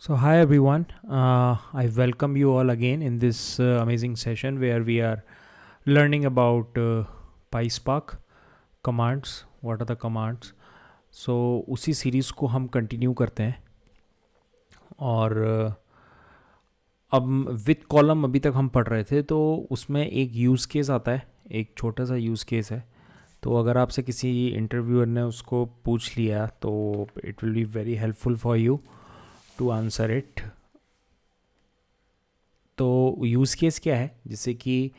So, hi everyone. I welcome you all again in this amazing session where we are learning about PySpark commands. What are the commands? So, उसी series को हम continue करते हैं और अब with column अभी तक हम पढ़ रहे थे तो उसमें एक यूज़ केस आता है, एक छोटा सा यूज़ केस है। तो अगर आपसे किसी इंटरव्यूअर ने उसको पूछ लिया तो it will be very helpful for you to answer it. तो यूज़ केस क्या है, जिससे कि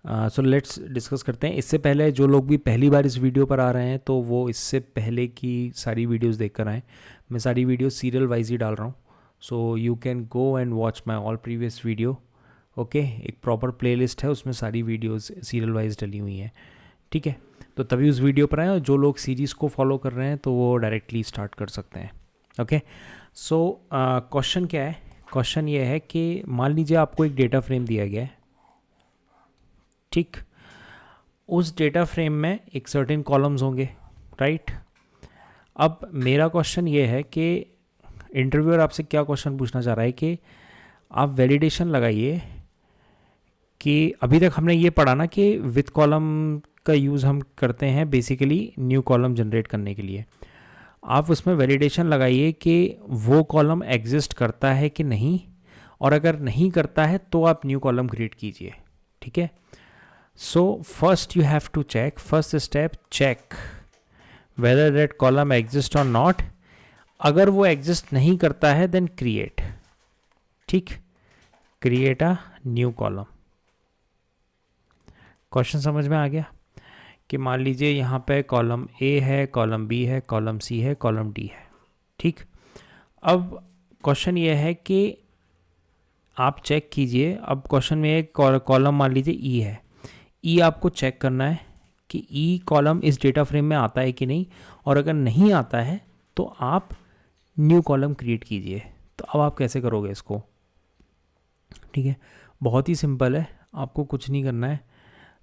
सो लेट्स डिस्कस करते हैं। इससे पहले जो लोग भी पहली बार इस वीडियो पर आ रहे हैं तो वो इससे पहले की सारी वीडियोस देख कर आएँ। मैं सारी वीडियो सीरियल वाइज ही डाल रहा हूँ, so you can go and watch my all previous video. Okay, एक प्रॉपर प्लेलिस्ट है, उसमें सारी वीडियोस सीरियल वाइज डली हुई हैं। ठीक है, तो तभी उस वीडियो पर आए, और जो लोग सीरीज़ को फॉलो कर रहे हैं तो वो डायरेक्टली स्टार्ट कर सकते हैं। ओके, सो क्वेश्चन क्या है? क्वेश्चन ये है कि मान लीजिए आपको एक डेटा फ्रेम दिया गया है। ठीक, उस डेटा फ्रेम में एक सर्टेन कॉलम्स होंगे, राइट। अब मेरा क्वेश्चन ये है कि इंटरव्यूअर आपसे क्या क्वेश्चन पूछना चाह रहा है कि आप वैलिडेशन लगाइए कि अभी तक हमने ये पढ़ा ना कि विद कॉलम का यूज़ हम करते हैं बेसिकली न्यू कॉलम जनरेट करने के लिए। आप उसमें वैलिडेशन लगाइए कि वो कॉलम एग्जिस्ट करता है कि नहीं, और अगर नहीं करता है तो आप न्यू कॉलम क्रिएट कीजिए। ठीक है, so first you have to check, first step, check whether that column exist और नॉट। अगर वो एग्जिस्ट नहीं करता है देन क्रिएट। ठीक, create a new column. Question समझ में आ गया कि मान लीजिए यहाँ पे कॉलम ए है, कॉलम बी है, कॉलम सी है, कॉलम डी है। ठीक, अब क्वेश्चन ये है कि आप चेक कीजिए। अब क्वेश्चन में एक कॉलम मान लीजिए ई है। ई आपको चेक करना है कि ई कॉलम इस डेटा फ्रेम में आता है कि नहीं, और अगर नहीं आता है तो आप न्यू कॉलम क्रिएट कीजिए। तो अब आप कैसे करोगे इसको? ठीक है, बहुत ही सिंपल है, आपको कुछ नहीं करना है।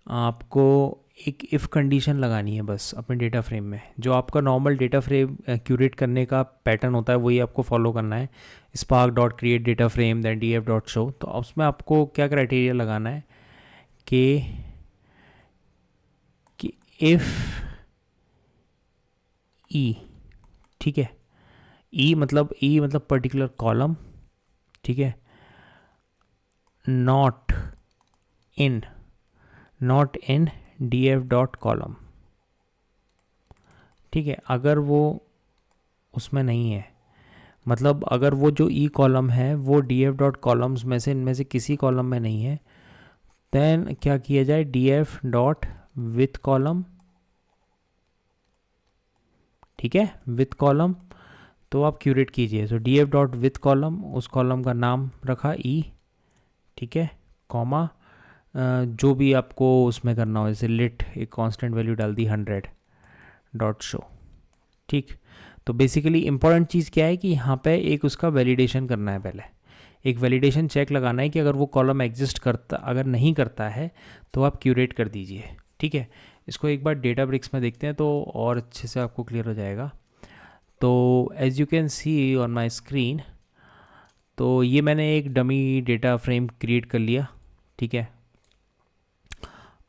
आपको एक इफ़ कंडीशन लगानी है बस अपने डेटा फ्रेम में। जो आपका नॉर्मल डेटा फ्रेम क्यूरेट करने का पैटर्न होता है वही आपको फॉलो करना है। Spark dot create data frame then D F dot show. तो उसमें आपको क्या क्राइटेरिया लगाना है कि इफ़ ई, ठीक है, ई मतलब पर्टिकुलर कॉलम, ठीक है, not in D F dot column. ठीक है, अगर वो उसमें नहीं है, मतलब अगर वो जो ई कॉलम है वो डी एफ डॉट कॉलम्स में से इनमें से किसी कॉलम में नहीं है, देन क्या किया जाए, D F dot with column. ठीक है, विथ कॉलम तो आप क्यूरेट कीजिए। तो D F dot with column, उस कॉलम का नाम रखा ई, ठीक है, कॉमा जो भी आपको उसमें करना हो, जैसे लिट एक कांस्टेंट वैल्यू डाल दी 100 डॉट शो। ठीक, तो बेसिकली इंपॉर्टेंट चीज़ क्या है कि यहाँ पे एक उसका वैलिडेशन करना है। पहले एक वैलिडेशन चेक लगाना है कि अगर वो कॉलम एग्जिस्ट करता, अगर नहीं करता है तो आप क्यूरेट कर दीजिए। ठीक है, इसको एक बार डेटा ब्रिक्स में देखते हैं तो और अच्छे से आपको क्लियर हो जाएगा। तो as you can see on my screen, तो ये मैंने एक डमी डेटा फ्रेम क्रिएट कर लिया। ठीक है,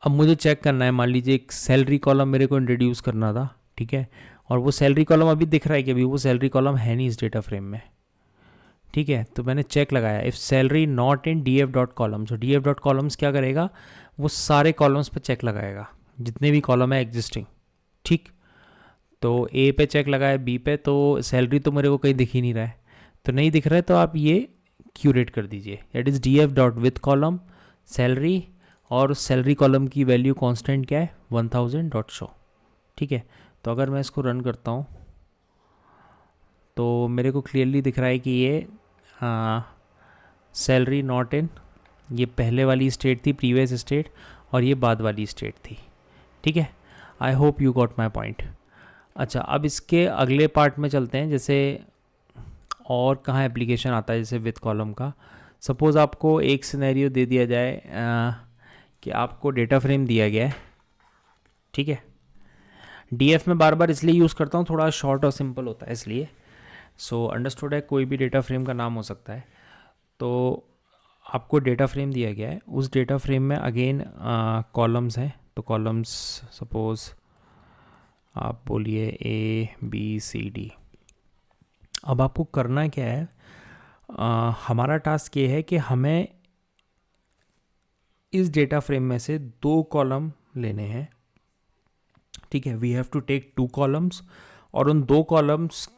अब मुझे चेक करना है, मान लीजिए एक सैलरी कॉलम मेरे को इंट्रोड्यूस करना था। ठीक है, और वो सैलरी कॉलम अभी दिख रहा है कि अभी वो सैलरी कॉलम है नहीं इस डेटा फ्रेम में। ठीक है, तो मैंने चेक लगाया if salary not in D F dot column. So D F dot columns क्या करेगा, वो सारे कॉलम्स पे चेक लगाएगा जितने भी कॉलम है एग्जिस्टिंग। ठीक, तो ए पे चेक लगाया, बी पे, तो सैलरी तो मेरे को कहीं दिख ही नहीं रहा है। तो नहीं दिख रहा है तो आप ये क्यूरेट कर दीजिए, that is D F dot with column salary, और सैलरी कॉलम की वैल्यू कांस्टेंट क्या है, 1000 डॉट शो। ठीक है, तो अगर मैं इसको रन करता हूँ तो मेरे को क्लियरली दिख रहा है कि ये सैलरी नॉट इन, ये पहले वाली स्टेट थी, प्रीवियस स्टेट, और ये बाद वाली स्टेट थी। ठीक है, I hope you got my point. अच्छा, अब इसके अगले पार्ट में चलते हैं। जैसे और कहाँ एप्लीकेशन आता है जैसे विथ कॉलम का। सपोज़ आपको एक सिनेरियो दे दिया जाए कि आपको डेटा फ्रेम दिया गया है। ठीक है, डीएफ में बार बार इसलिए यूज़ करता हूँ, थोड़ा शॉर्ट और सिंपल होता है इसलिए। सो अंडरस्टूड है, कोई भी डेटा फ्रेम का नाम हो सकता है। तो आपको डेटा फ्रेम दिया गया है, उस डेटा फ्रेम में अगेन कॉलम्स हैं। तो कॉलम्स सपोज आप बोलिए ABCD। अब आपको करना क्या है, हमारा टास्क ये है कि हमें इस डेटा फ्रेम में से 2 कॉलम लेने हैं, ठीक है। We have to take 2 columns और उन 2 कॉलम्स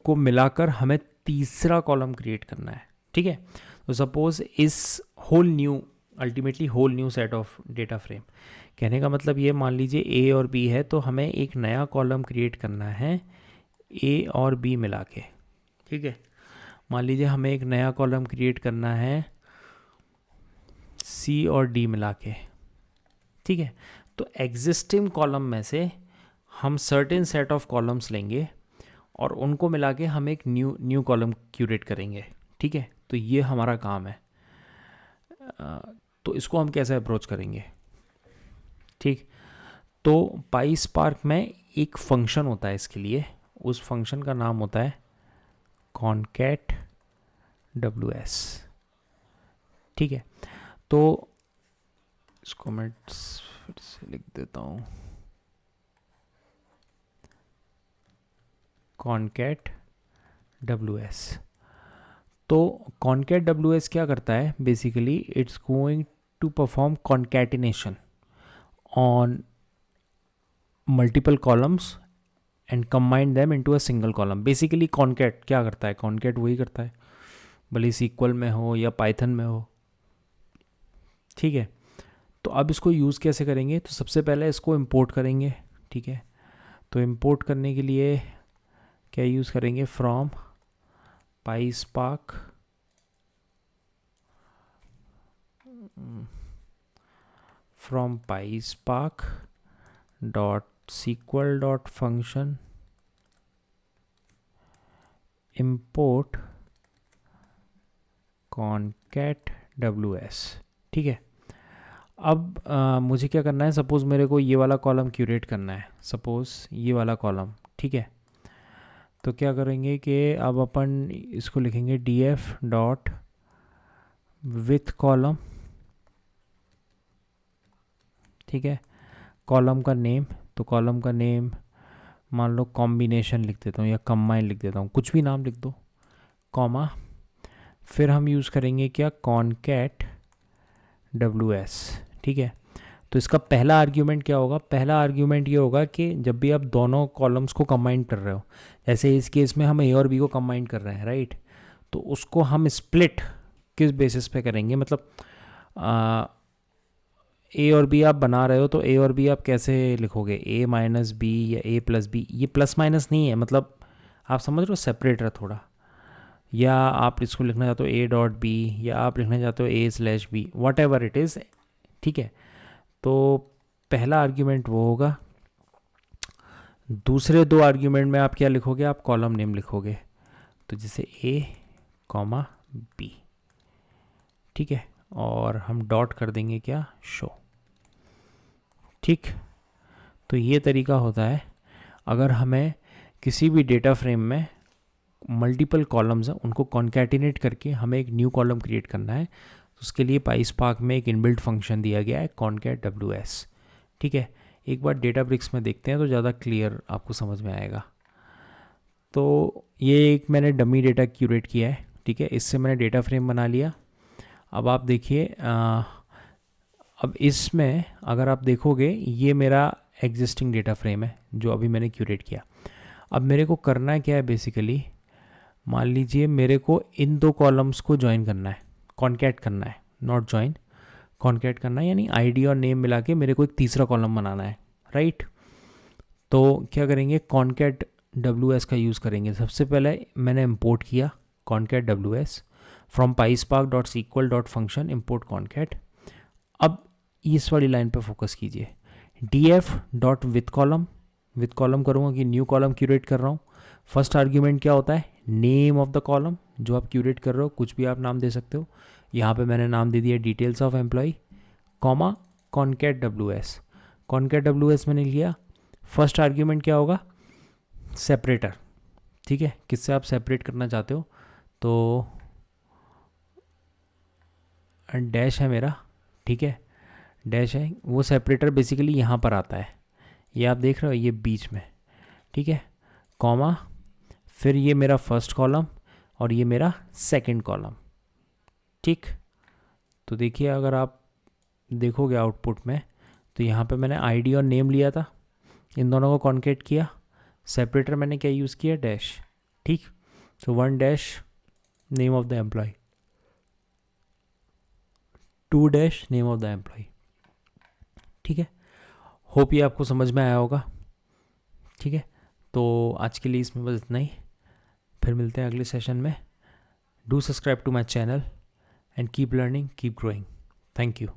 को मिलाकर हमें तीसरा कॉलम क्रिएट करना है, ठीक है। तो सपोज इस whole new, ultimately whole new set of data frame, कहने का मतलब ये, मान लीजिए A और B है, तो हमें एक नया कॉलम क्रिएट करना है A और B मिला के, ठीक है। मान लीजिए हमें एक नया कॉलम क्रिएट करना है C और D मिला के, ठीक है। तो एग्जिस्टिंग कॉलम में से हम सर्टेन सेट ऑफ कॉलम्स लेंगे और उनको मिला के हम एक न्यू कॉलम क्यूरेट करेंगे, ठीक है। तो ये हमारा काम है। तो इसको हम कैसे अप्रोच करेंगे, ठीक। तो PySpark में एक फंक्शन होता है इसके लिए, उस फंक्शन का नाम होता है concat.ws, ठीक है। तो इसको मैं फिर से लिख देता हूँ, concat.ws। तो concat.ws क्या करता है, basically it's going to perform concatenation on multiple columns and combine them into a single column. Basically concat क्या करता है, concat वही करता है, भले SQL में हो या पाइथन में हो, ठीक है। तो अब इसको यूज़ कैसे करेंगे, तो सबसे पहले इसको इंपोर्ट करेंगे, ठीक है। तो इंपोर्ट करने के लिए क्या यूज़ करेंगे, from PySpark .sql.function import concat.ws, ठीक है। अब मुझे क्या करना है, सपोज़ मेरे को ये वाला कॉलम क्यूरेट करना है, सपोज़ ये वाला कॉलम, ठीक है। तो क्या करेंगे कि अब अपन इसको लिखेंगे df.with कॉलम, ठीक है। कॉलम का नेम, तो कॉलम का नेम मान लो कॉम्बिनेशन लिख देता हूँ या कंबाइन लिख देता हूँ, कुछ भी नाम लिख दो, कॉमा, फिर हम यूज़ करेंगे क्या, concat.ws, ठीक है। तो इसका पहला आर्ग्यूमेंट क्या होगा, पहला आर्ग्यूमेंट ये होगा कि जब भी आप दोनों कॉलम्स को कंबाइन कर रहे हो, जैसे इस केस में हम A और B को कंबाइन कर रहे हैं, राइट। तो उसको हम स्प्लिट किस बेसिस पे करेंगे, मतलब A और B आप बना रहे हो, तो A और B आप कैसे लिखोगे, A माइनस बी या A प्लस बी, ये प्लस माइनस नहीं है, मतलब आप समझ रहे हो, सेपरेट है थोड़ा। या आप इसको लिखना चाहते हो A.B, या आप लिखना चाहते हो A/B, what ever it is, ठीक है। तो पहला आर्ग्यूमेंट वो होगा। दूसरे 2 आर्ग्यूमेंट में आप क्या लिखोगे, आप कॉलम नेम लिखोगे, तो जैसे A, B, ठीक है। और हम डॉट कर देंगे क्या, शो, ठीक। तो ये तरीका होता है अगर हमें किसी भी डेटा फ्रेम में मल्टीपल कॉलम्स हैं, उनको कॉन्कैटिनेट करके हमें एक न्यू कॉलम क्रिएट करना है। तो उसके लिए PySpark में एक इनबिल्ट फंक्शन दिया गया है concat.ws, ठीक है। एक बार Databricks में देखते हैं तो ज़्यादा क्लियर आपको समझ में आएगा। तो ये एक मैंने डमी डेटा क्यूरेट किया है, ठीक है। इससे मैंने डेटा फ्रेम बना लिया। अब आप देखिए, अब इसमें अगर आप देखोगे, ये मेरा एग्जिस्टिंग डेटा फ्रेम है जो अभी मैंने क्यूरेट किया। अब मेरे को करना क्या है, बेसिकली मान लीजिए मेरे को इन 2 कॉलम्स को ज्वाइन करना है, कॉन्कैट करना है, नॉट ज्वाइन, कॉन्कैट करना है, यानी आईडी और नेम मिला के मेरे को एक तीसरा कॉलम बनाना है, राइट। तो क्या करेंगे, concat.ws का यूज़ करेंगे। सबसे पहले मैंने इंपोर्ट किया concat.ws from PySpark.sql.function import concat। अब इस वाली लाइन पे फोकस कीजिए, df.with कॉलम, विथ कॉलम करूँगा कि न्यू कॉलम क्यूरेट कर रहा हूँ। फर्स्ट आर्ग्यूमेंट क्या होता है, नेम ऑफ द कॉलम जो आप क्यूरेट कर रहे हो, कुछ भी आप नाम दे सकते हो। यहाँ पे मैंने नाम दे दिया details of employ, comma concat.ws, concat.ws मैंने लिया। फर्स्ट आर्ग्यूमेंट क्या होगा, सेपरेटर, ठीक है, किससे आप सेपरेट करना चाहते हो। तो डैश है मेरा, ठीक है, डैश है, वो सेपरेटर बेसिकली यहाँ पर आता है, ये आप देख रहे हो, ये बीच में, ठीक है, कॉमा, फिर ये मेरा फर्स्ट कॉलम और ये मेरा सेकंड कॉलम, ठीक। तो देखिए अगर आप देखोगे आउटपुट में, तो यहाँ पे मैंने आईडी और नेम लिया था, इन दोनों को कॉन्केट किया, सेपरेटर मैंने क्या यूज़ किया, डैश, ठीक। तो 1 dash name of the employee, 2 dash name of the employee, ठीक है। होप ये आपको समझ में आया होगा, ठीक है। तो आज के लिए इसमें बस इतना ही, फिर मिलते हैं अगले सेशन में। Do subscribe to my channel and keep learning, keep growing. Thank you.